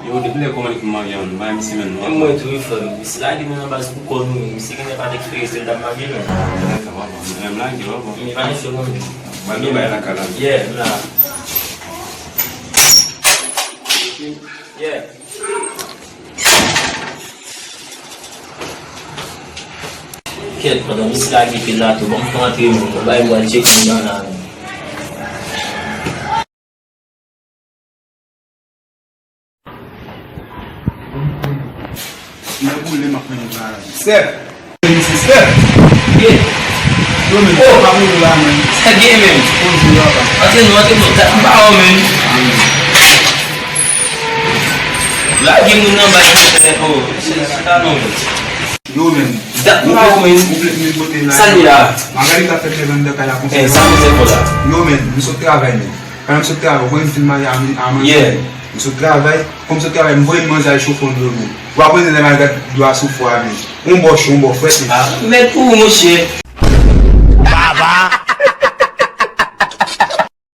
Eu depois como ele magia, não vai me ensinar. É muito infame. Se lá de mim não basta com o me siga na parte que fez ele da magia. É lá que eu vou. Me vai encher o Mas não vai na cara. Yeah, lá. Yeah. Que quando eu me siga aqui lá, tu vamos tomar tempo, vai igual check na Step. Step. Yeah. Oh, vamos lá, mano. Tá game, man. Até não, tá mal, man. Lá game não vai ser, oh, você tá não. Yo, man. Tá mal, man. Sanira. Margarita fait vendre de la Eh, ça me fait là. Yo, man, nous sommes travaillés. Quand nous sommes travaillés, on filme à manger. Yeah. Nous sommes travaillés, comme nous travaillons, nous voyons manger à chauffer de nous. Vous apprenez les malgré doit souffrir. On bosse, on bosse. Ah, mais pour monsieur.